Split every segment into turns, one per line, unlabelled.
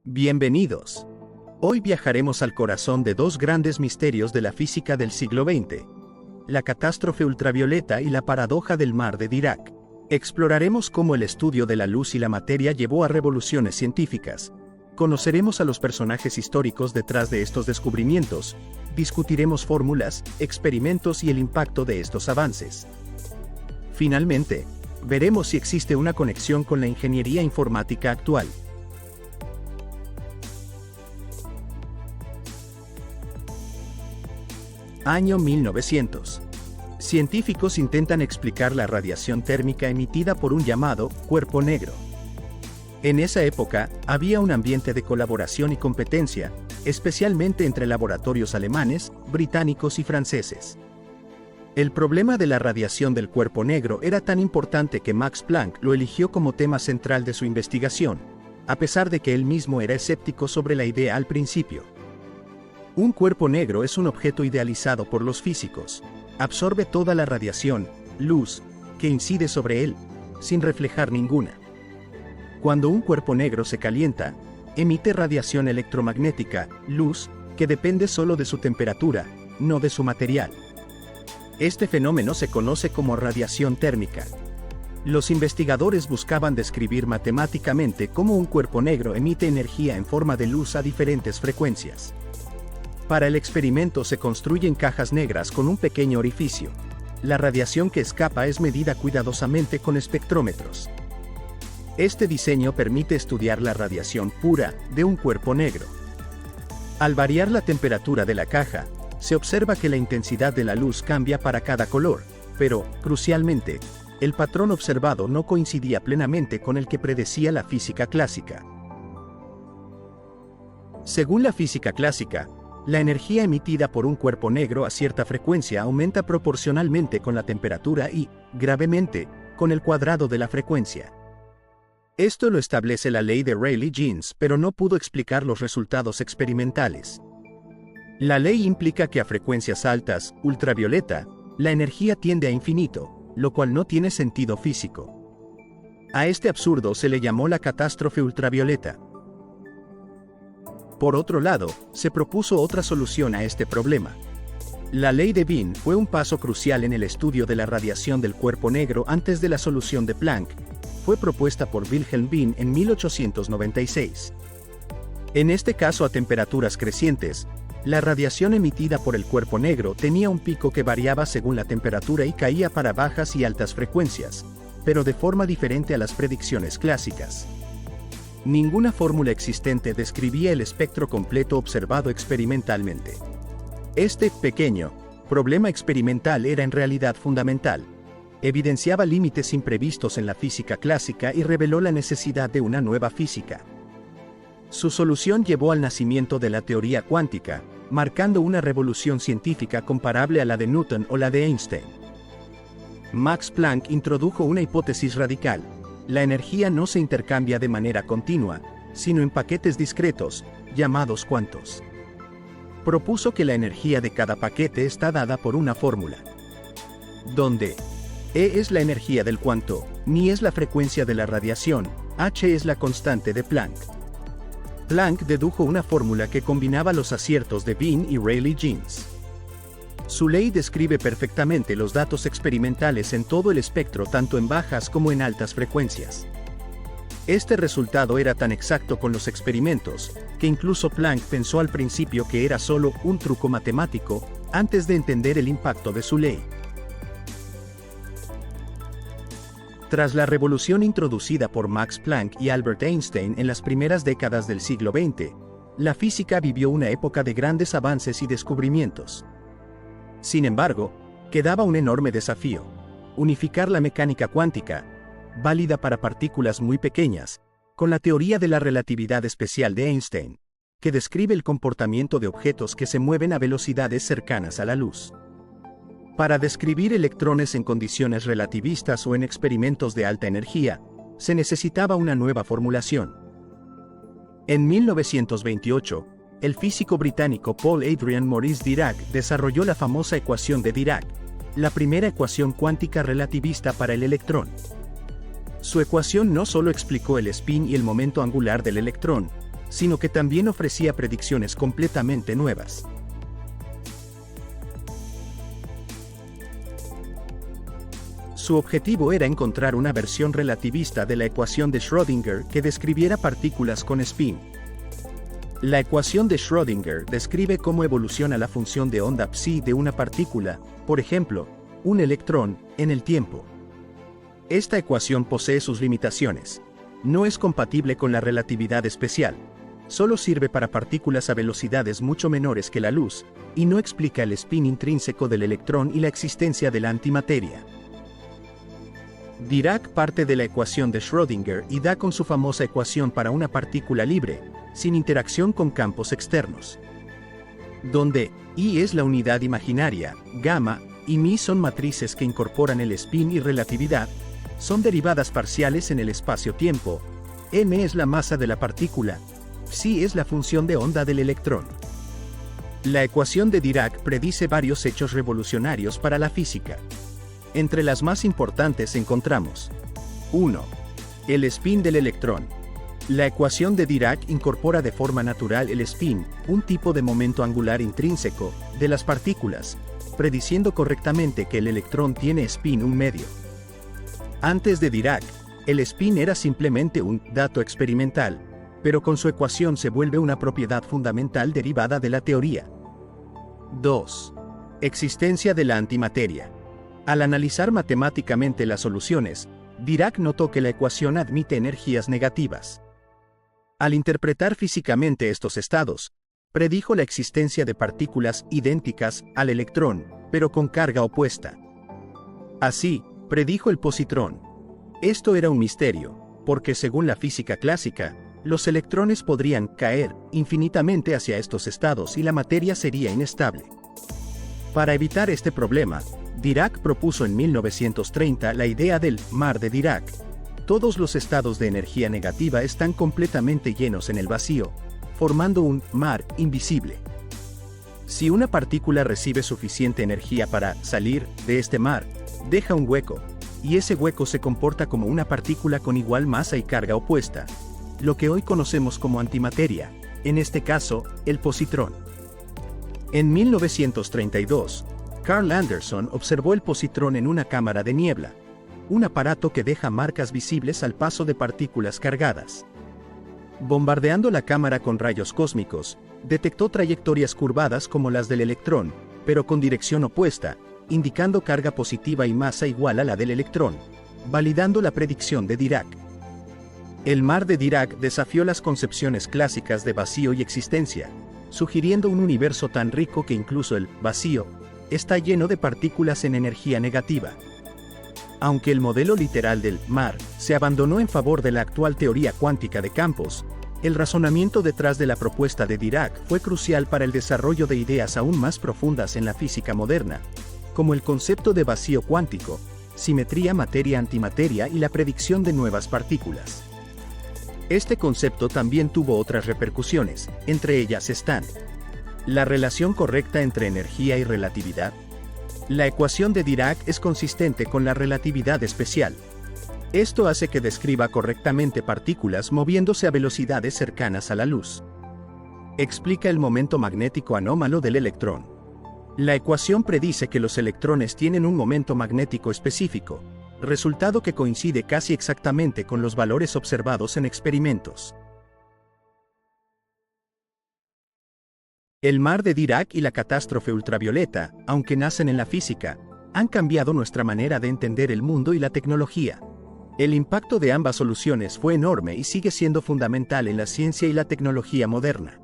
Bienvenidos. Hoy viajaremos al corazón de dos grandes misterios de la física del siglo XX: la catástrofe ultravioleta y la paradoja del mar de Dirac. Exploraremos cómo el estudio de la luz y la materia llevó a revoluciones científicas. Conoceremos a los personajes históricos detrás de estos descubrimientos, discutiremos fórmulas, experimentos y el impacto de estos avances. Finalmente, veremos si existe una conexión con la ingeniería informática actual. Año 1900. Científicos intentan explicar la radiación térmica emitida por un llamado cuerpo negro. En esa época, había un ambiente de colaboración y competencia, especialmente entre laboratorios alemanes, británicos y franceses. El problema de la radiación del cuerpo negro era tan importante que Max Planck lo eligió como tema central de su investigación, a pesar de que él mismo era escéptico sobre la idea al principio. Un cuerpo negro es un objeto idealizado por los físicos. Absorbe toda la radiación, luz, que incide sobre él, sin reflejar ninguna. Cuando un cuerpo negro se calienta, emite radiación electromagnética, luz, que depende solo de su temperatura, no de su material. Este fenómeno se conoce como radiación térmica. Los investigadores buscaban describir matemáticamente cómo un cuerpo negro emite energía en forma de luz a diferentes frecuencias. Para el experimento se construyen cajas negras con un pequeño orificio. La radiación que escapa es medida cuidadosamente con espectrómetros. Este diseño permite estudiar la radiación pura de un cuerpo negro. Al variar la temperatura de la caja, se observa que la intensidad de la luz cambia para cada color, pero, crucialmente, el patrón observado no coincidía plenamente con el que predecía la física clásica. Según la física clásica, la energía emitida por un cuerpo negro a cierta frecuencia aumenta proporcionalmente con la temperatura y, gravemente, con el cuadrado de la frecuencia. Esto lo establece la ley de Rayleigh-Jeans, pero no pudo explicar los resultados experimentales. La ley implica que a frecuencias altas, ultravioleta, la energía tiende a infinito, lo cual no tiene sentido físico. A este absurdo se le llamó la catástrofe ultravioleta. Por otro lado, se propuso otra solución a este problema. La ley de Wien fue un paso crucial en el estudio de la radiación del cuerpo negro antes de la solución de Planck. Fue propuesta por Wilhelm Wien en 1896. En este caso, a temperaturas crecientes, la radiación emitida por el cuerpo negro tenía un pico que variaba según la temperatura y caía para bajas y altas frecuencias, pero de forma diferente a las predicciones clásicas. Ninguna fórmula existente describía el espectro completo observado experimentalmente. Este pequeño problema experimental era en realidad fundamental. Evidenciaba límites imprevistos en la física clásica y reveló la necesidad de una nueva física. Su solución llevó al nacimiento de la teoría cuántica, marcando una revolución científica comparable a la de Newton o la de Einstein. Max Planck introdujo una hipótesis radical: la energía no se intercambia de manera continua, sino en paquetes discretos, llamados cuantos. Propuso que la energía de cada paquete está dada por una fórmula, donde E es la energía del cuanto, ni es la frecuencia de la radiación, h es la constante de Planck. Planck dedujo una fórmula que combinaba los aciertos de Wien y Rayleigh-Jeans. Su ley describe perfectamente los datos experimentales en todo el espectro, tanto en bajas como en altas frecuencias. Este resultado era tan exacto con los experimentos, que incluso Planck pensó al principio que era solo un truco matemático, antes de entender el impacto de su ley. Tras la revolución introducida por Max Planck y Albert Einstein en las primeras décadas del siglo XX, la física vivió una época de grandes avances y descubrimientos. Sin embargo, quedaba un enorme desafío: unificar la mecánica cuántica, válida para partículas muy pequeñas, con la teoría de la relatividad especial de Einstein, que describe el comportamiento de objetos que se mueven a velocidades cercanas a la luz. Para describir electrones en condiciones relativistas o en experimentos de alta energía, se necesitaba una nueva formulación. En 1928, el físico británico Paul Adrian Maurice Dirac desarrolló la famosa ecuación de Dirac, la primera ecuación cuántica relativista para el electrón. Su ecuación no solo explicó el spin y el momento angular del electrón, sino que también ofrecía predicciones completamente nuevas. Su objetivo era encontrar una versión relativista de la ecuación de Schrödinger que describiera partículas con spin. La ecuación de Schrödinger describe cómo evoluciona la función de onda psi de una partícula, por ejemplo, un electrón, en el tiempo. Esta ecuación posee sus limitaciones. No es compatible con la relatividad especial. Solo sirve para partículas a velocidades mucho menores que la luz, y no explica el spin intrínseco del electrón y la existencia de la antimateria. Dirac parte de la ecuación de Schrödinger y da con su famosa ecuación para una partícula libre, sin interacción con campos externos. Donde I es la unidad imaginaria, gamma, y μ son matrices que incorporan el spin y relatividad, son derivadas parciales en el espacio-tiempo, m es la masa de la partícula, psi es la función de onda del electrón. La ecuación de Dirac predice varios hechos revolucionarios para la física. Entre las más importantes encontramos 1. El spin del electrón. La ecuación de Dirac incorpora de forma natural el spin, un tipo de momento angular intrínseco, de las partículas, prediciendo correctamente que el electrón tiene spin un medio. Antes de Dirac, el spin era simplemente un dato experimental, pero con su ecuación se vuelve una propiedad fundamental derivada de la teoría. 2. Existencia de la antimateria. Al analizar matemáticamente las soluciones, Dirac notó que la ecuación admite energías negativas. Al interpretar físicamente estos estados, predijo la existencia de partículas idénticas al electrón, pero con carga opuesta. Así, predijo el positrón. Esto era un misterio, porque según la física clásica, los electrones podrían caer infinitamente hacia estos estados y la materia sería inestable. Para evitar este problema, Dirac propuso en 1930 la idea del mar de Dirac. Todos los estados de energía negativa están completamente llenos en el vacío, formando un mar invisible. Si una partícula recibe suficiente energía para salir de este mar, deja un hueco, y ese hueco se comporta como una partícula con igual masa y carga opuesta, lo que hoy conocemos como antimateria, en este caso, el positrón. En 1932, Carl Anderson observó el positrón en una cámara de niebla, un aparato que deja marcas visibles al paso de partículas cargadas. Bombardeando la cámara con rayos cósmicos, detectó trayectorias curvadas como las del electrón, pero con dirección opuesta, indicando carga positiva y masa igual a la del electrón, validando la predicción de Dirac. El mar de Dirac desafió las concepciones clásicas de vacío y existencia, sugiriendo un universo tan rico que incluso el vacío está lleno de partículas en energía negativa. Aunque el modelo literal del mar se abandonó en favor de la actual teoría cuántica de campos, el razonamiento detrás de la propuesta de Dirac fue crucial para el desarrollo de ideas aún más profundas en la física moderna, como el concepto de vacío cuántico, simetría materia-antimateria y la predicción de nuevas partículas. Este concepto también tuvo otras repercusiones, entre ellas están la relación correcta entre energía y relatividad. La ecuación de Dirac es consistente con la relatividad especial. Esto hace que describa correctamente partículas moviéndose a velocidades cercanas a la luz. Explica el momento magnético anómalo del electrón. La ecuación predice que los electrones tienen un momento magnético específico, resultado que coincide casi exactamente con los valores observados en experimentos. El mar de Dirac y la catástrofe ultravioleta, aunque nacen en la física, han cambiado nuestra manera de entender el mundo y la tecnología. El impacto de ambas soluciones fue enorme y sigue siendo fundamental en la ciencia y la tecnología moderna.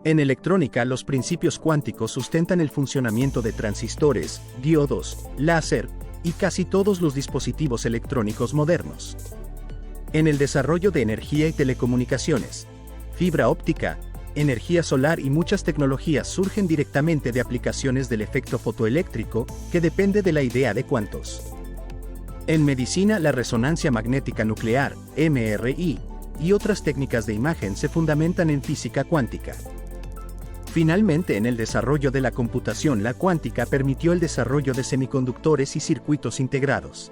En electrónica, los principios cuánticos sustentan el funcionamiento de transistores, diodos, láser, y casi todos los dispositivos electrónicos modernos. En el desarrollo de energía y telecomunicaciones, fibra óptica, energía solar y muchas tecnologías surgen directamente de aplicaciones del efecto fotoeléctrico, que depende de la idea de cuantos. En medicina, la resonancia magnética nuclear, MRI, y otras técnicas de imagen se fundamentan en física cuántica. Finalmente, en el desarrollo de la computación, la cuántica permitió el desarrollo de semiconductores y circuitos integrados.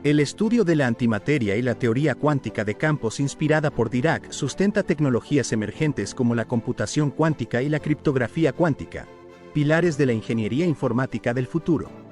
El estudio de la antimateria y la teoría cuántica de campos inspirada por Dirac sustenta tecnologías emergentes como la computación cuántica y la criptografía cuántica, pilares de la ingeniería informática del futuro.